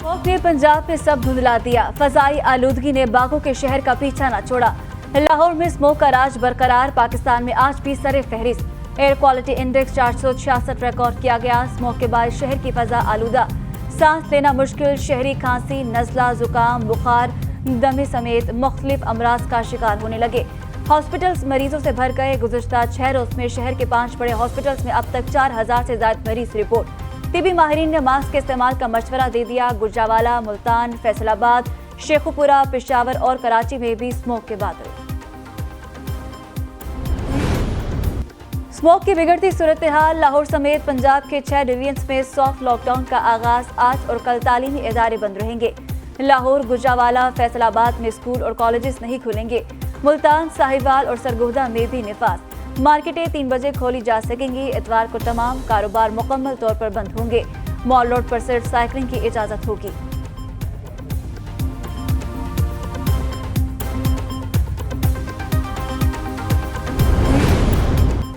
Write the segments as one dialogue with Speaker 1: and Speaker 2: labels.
Speaker 1: Smoke ने पंजाब में सब धुंधला दिया। फजाई आलूदगी ने बागों के शहर का पीछा न छोड़ा। लाहौर में स्मोक का राज बरकरार, पाकिस्तान में आज भी सरे फहरिस्त। एयर क्वालिटी इंडेक्स 466 रिकॉर्ड किया गया। स्मोक के बाद शहर की फजा आलूदा, सांस लेना मुश्किल, शहरी खांसी, नज़ला, जुकाम, बुखार, दमे समेत मुख्तलिफ अमराज का शिकार होने लगे। हॉस्पिटल्स मरीजों से भर गए। गुज़श्ता 6 रोज में शहर के 5 बड़े हॉस्पिटल्स में अब तक 4000 से ज्यादा मरीज रिपोर्ट। तिबी माहिरीन ने मास्क के इस्तेमाल का मशवरा दे दिया। गुजरावाला, मुल्तान, फैसलाबाद, शेखुपुरा, पेशावर और कराची में भी स्मोक के बादल। स्मोक की बिगड़ती सूरत हाल, लाहौर समेत पंजाब के 6 डिवीजन्स में सॉफ्ट लॉकडाउन का आगाज। आज और कल तालीमी इदारे बंद रहेंगे। लाहौर, गुजरावाला, फैसलाबाद में स्कूल और कॉलेजेस नहीं खुलेंगे। मुल्तान, साहिवाल और सरगोदा में भी निफास। मार्केटें 3 बजे खोली जा सकेंगी। इतवार को तमाम कारोबार मुकम्मल तौर पर बंद होंगे। मॉल रोड पर सिर्फ साइकिलिंग की इजाजत होगी।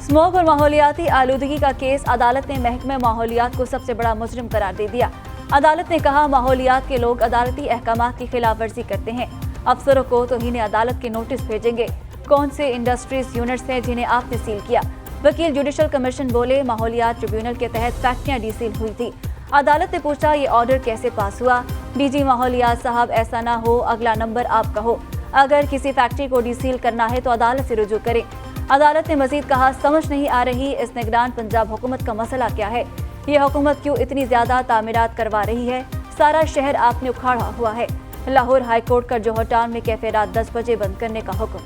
Speaker 1: स्मोक और माहौलियाती आलूदगी का केस, अदालत ने महकमे माहौलियात को सबसे बड़ा मुजरिम करार दे दिया। अदालत ने कहा, माहौलियात के लोग अदालती अहकामात की खिलाफ वर्जी करते हैं। अफसरों को तौहीन अदालत के नोटिस भेजेंगे। कौन से इंडस्ट्रीज यूनिट्स हैं जिन्हें आपने सील किया? वकील जुडिशल कमीशन बोले, माहौलियात ट्रिब्यूनल के तहत फैक्ट्रियां डीसील हुई थी। अदालत ने पूछा, ये ऑर्डर कैसे पास हुआ? डीजी माहौलियात साहब, ऐसा ना हो, अगला नंबर आपका हो। अगर किसी फैक्ट्री को डीसील करना है तो अदालत से रुजू करें। अदालत ने मजीद कहा, समझ नहीं आ रही इस निगरान पंजाब हुकूमत का मसला क्या है? ये हुकूमत क्यों इतनी ज्यादा तामीरात करवा रही है? सारा शहर आपने उखाड़ा हुआ है। लाहौर हाई कोर्ट का जौहर टाउन में कैफे रात 10 बजे बंद करने का हुक्म।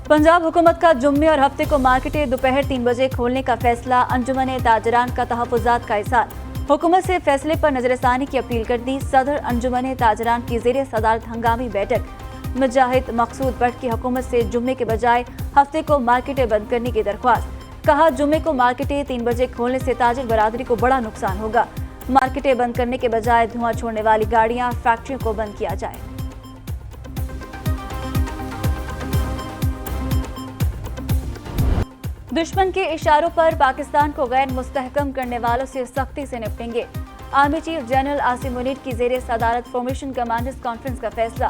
Speaker 1: पंजाब हुकूमत का जुम्मे और हफ्ते को मार्केटें दोपहर 3 बजे खोलने का फैसला। अंजुमन ताजरान का तहफ़्फ़ुज़ात का इज़हार। हुकूमत से फैसले पर नजरसानी की अपील कर दी। सदर अंजुमन ताजरान की ज़ेर सदारत हंगामी बैठक। मुजाहिद मकसूद बट की हुकूमत से जुम्मे के बजाय हफ्ते को मार्केटें बंद करने की दरख्वास्त। कहा, जुम्मे को मार्केटें 3 बजे खोलने से ताजिर बरादरी को बड़ा नुकसान होगा। मार्केटें बंद करने के बजाय धुआं छोड़ने वाली गाड़ियां, फैक्ट्रियों को बंद किया जाए। दुश्मन के इशारों पर पाकिस्तान को गैर मुस्तहकम करने वालों से सख्ती से निपटेंगे। Army chief general Asim Munir की ज़ेर सदारत फॉर्मेशन कमांडर्स कॉन्फ्रेंस का फैसला।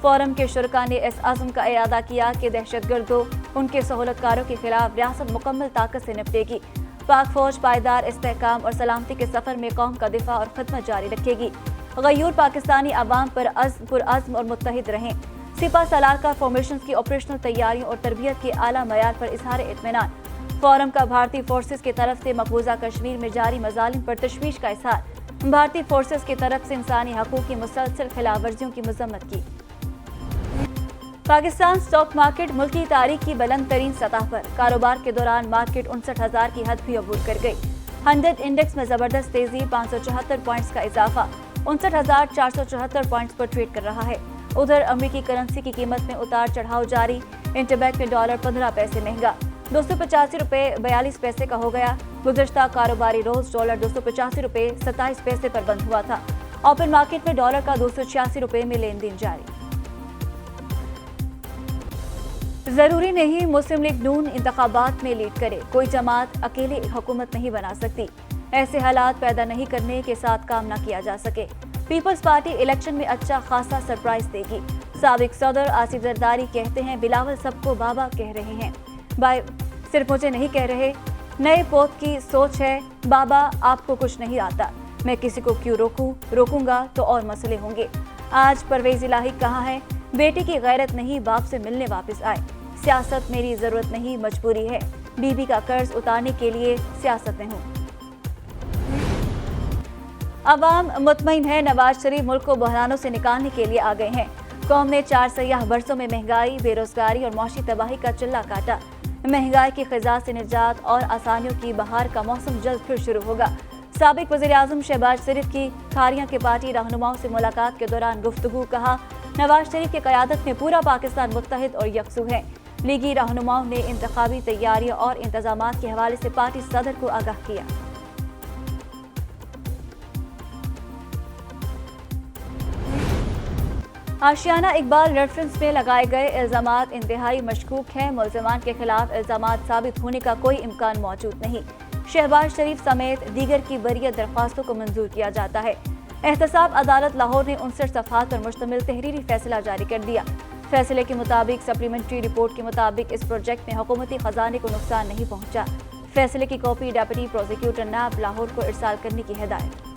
Speaker 1: फोरम के शुरका ने इस अज़्म का इरादा किया कि दहशतगर्दों, उनके सहूलतकारों के खिलाफ रियासत मुकम्मल ताकत से निपटेगी। पाक फौज पायदार इस्तेहकाम और सलामती के सफर में कौम का दिफा और खिदमत जारी रखेगी। गयूर पाकिस्तानी अवाम पर पुरअज़्म और मुत्तहिद रहें। सिपा सलार का फॉर्मेशन की ऑपरेशनल तैयारियों और तरबियत के आला मयार पर इजहार इत्मीनान। फोरम का भारतीय फोर्सेस की तरफ से मकबूजा कश्मीर में जारी मजालिम पर तशवीश का इजहार। भारतीय फोर्सेस की तरफ से इंसानी हकूक़ की मुसलसल खिलाफ वर्जियों की मजम्मत की। पाकिस्तान स्टॉक मार्केट मुल्की तारीख की बुलंद तरीन सतह पर। कारोबार के दौरान मार्केट 59,000 की हद भी अबूर कर गई। 100 इंडेक्स में जबरदस्त तेजी, 574 पॉइंट्स का इजाफा 59,474 पॉइंट्स पर ट्रेड कर रहा है। उधर अमेरिकी करेंसी की कीमत में उतार चढ़ाव जारी। इंटरबैंक में डॉलर 15 पैसे महंगा, 285 रुपये 42 पैसे का हो गया। गुज़श्ता कारोबारी रोज डॉलर 285 रुपये 27 पैसे पर बंद हुआ था। ओपन मार्केट में डॉलर का 286 रुपये में लेन देन जारी। जरूरी नहीं मुस्लिम लीग नून इंतखाबात में लीड करे। कोई जमात अकेले हुकूमत नहीं बना सकती। ऐसे हालात पैदा नहीं करने के साथ काम न किया जा सके। पीपल्स पार्टी इलेक्शन में अच्छा खासा सरप्राइज देगी। साबिक सदर आसिफ जरदारी कहते हैं, बिलावल सबको बाबा कह रहे हैं। भाई सिर्फ मुझे नहीं कह रहे, नए पोत की सोच है। बाबा आपको कुछ नहीं आता, मैं किसी को क्यों रोकूंगा तो और मसले होंगे। आज परवेज इलाही कहाँ है? बेटी की गैरत नहीं, बाप से मिलने वापस आए। सियासत मेरी जरूरत नहीं, मजबूरी है। बीबी का कर्ज उतारने के लिए सियासत में हूँ। अवाम मुतमईन है, नवाज शरीफ मुल्क को बहरानों से निकालने के लिए आ गए हैं। कौम ने 4 सयाह बरसों में महंगाई, बेरोजगारी और मौशी तबाही का चिल्ला काटा। महंगाई की खिज़ा से निजात और आसानियों की बहार का मौसम जल्द फिर शुरू होगा। साबिक वज़ीर आज़म शहबाज शरीफ की खारियां के पार्टी रहनुमाओं से मुलाकात के दौरान गुफ्तगू। कहा, नवाज शरीफ की क़यादत में पूरा पाकिस्तान मुत्तहिद और यकसू है। लीगी रहनुमाओं ने इंतखाबी तैयारियों और इंतजामात के हवाले से पार्टी सदर को आगाह किया। आशियाना इकबाल रेफरेंस में लगाए गए इल्जामात इंतहाई मशकूक हैं। मुल्ज़िमान के खिलाफ इल्जामात साबित होने का कोई इम्कान मौजूद नहीं। शहबाज शरीफ समेत दीगर की बरियत दरख्वास्तों को मंजूर किया जाता है। एहतसाब अदालत लाहौर ने 59 सफ़हात पर मुश्तमिल तहरीरी फैसला जारी कर दिया। फैसले के मुताबिक सप्लीमेंट्री रिपोर्ट के मुताबिक इस प्रोजेक्ट में हुकूमती खजाने को नुकसान नहीं पहुंचा। फैसले की कॉपी डेप्यूटी प्रोसिक्यूटर नैब लाहौर को इरसाल करने की हिदायत।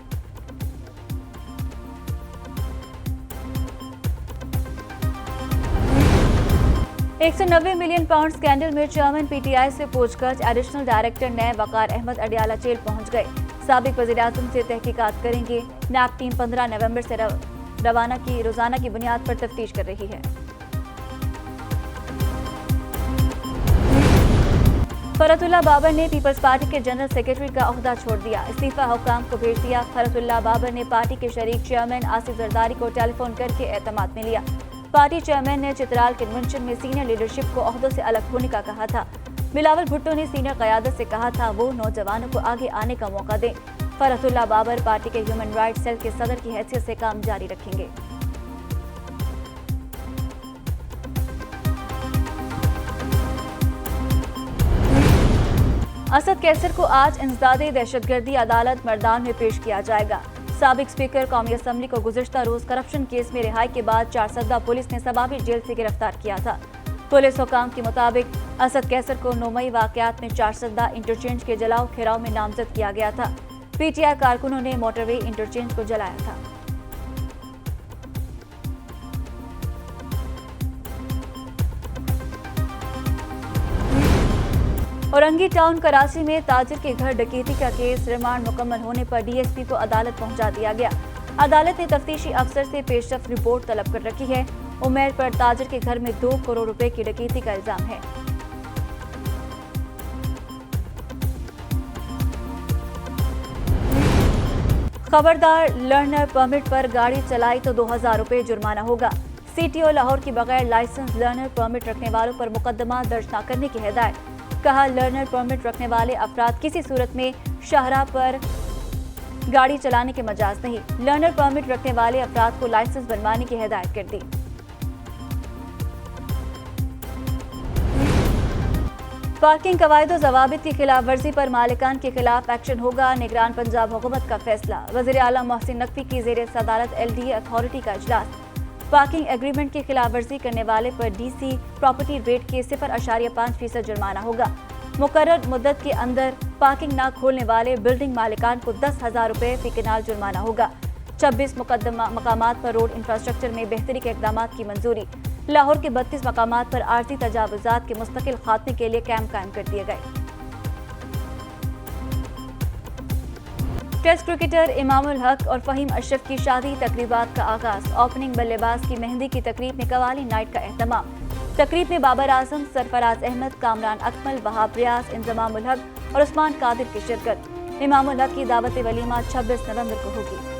Speaker 1: £190 मिलियन स्कैंडल में चेयरमैन PTI से पूछताछ, एडिशनल डायरेक्टर नैब वकार अहमद अडियाला जेल पहुंच गए। साबिक वज़ीर-ए-आज़म से तहकीकात करेंगे। नैब टीम 15 नवंबर से रोजाना की बुनियाद पर तफ्तीश कर रही है। फरतुल्लाह बाबर ने पीपल्स पार्टी के जनरल सेक्रेटरी का ओहदा छोड़ दिया। इस्तीफा हुकाम को भेज दिया। फरतुल्लाह बाबर ने पार्टी के शरीक चेयरमैन आसिफ जरदारी को टेलीफोन करके एतमाद में लिया। पार्टी चेयरमैन ने चित्राल कन्वेंशन में सीनियर लीडरशिप को ओहदों से अलग होने का कहा था। बिलावल भुट्टो ने सीनियर क़यादत से कहा था वो नौजवानों को आगे आने का मौका दें। फरतुल्लाह बाबर पार्टी के ह्यूमन राइट्स सेल के सदर की हैसियत से काम जारी रखेंगे। असद कैसर को आज इंसदादे दहशतगर्दी अदालत मर्दान में पेश किया जाएगा। साबिक स्पीकर कौमी असम्बली को गुज़िश्ता रोज करप्शन केस में रिहाई के बाद चारसदा पुलिस ने सबाबी जेल से गिरफ्तार किया था। पुलिस हुकाम के मुताबिक असद कैसर को 9 मई वाकयात में चारसदा इंटरचेंज के जलाओ खिराव में नामजद किया गया था। PTI कारकुनों ने मोटरवे इंटरचेंज को जलाया था। औरंगी टाउन कराची में ताजिर के घर डकैती का केस रिमांड मुकम्मल होने पर DSP को अदालत पहुंचा दिया गया। अदालत ने तफ्तीशी अफसर से पेशरफ रिपोर्ट तलब कर रखी है। उमेर पर ताजिर के घर में 2 करोड़ रुपए की डकैती का इल्जाम है। खबरदार, लर्नर परमिट पर गाड़ी चलाई तो 2000 रुपए जुर्माना होगा। CTO लाहौर की बगैर लाइसेंस लर्नर परमिट रखने वालों पर मुकदमा दर्ज न करने की हिदायत। कहा, लर्नर परमिट रखने वाले अफराद किसी सूरत में शाहराह पर गाड़ी चलाने के मजाज नहीं। लर्नर परमिट रखने वाले अफराद को लाइसेंस बनवाने की हिदायत कर दी। पार्किंग कवायदो ज़वाबित की खिलाफ वर्जी पर मालिकान के खिलाफ एक्शन होगा। निगरान पंजाब हुकूमत का फैसला। वज़ीर आला मोहसिन नकवी की ज़ेर सदारत LDA अथॉरिटी का इजलास। पार्किंग एग्रीमेंट की खिलाफ वर्जी करने वाले पर DC प्रॉपर्टी रेट के 0.5% जुर्माना होगा। मुकर्रर मुद्दत के अंदर पार्किंग न खोलने वाले बिल्डिंग मालिकान को 10,000 रुपए फी कनाल जुर्माना होगा। 26 मकामात पर रोड इंफ्रास्ट्रक्चर में बेहतरी के इकदाम की मंजूरी। लाहौर के 32 मकामात पर आर्जी तजावुजात के मुस्तकिल खात्मे के लिए कैंप कायम कर दिए गए। टेस्ट क्रिकेटर इमामुल हक और फ़हीम अशरफ की शादी तकरीबात का आगाज। ओपनिंग बल्लेबाज की मेहंदी की तकरीब में कवाली नाइट का एहतमाम। तकरीब में बाबर आजम, सरफराज अहमद, कामरान अकमल, वहाब रियाज, इंजमामुल हक और उस्मान कादिर की शिरकत। इमामुल हक की दावत वलीमा 26 नवंबर को होगी।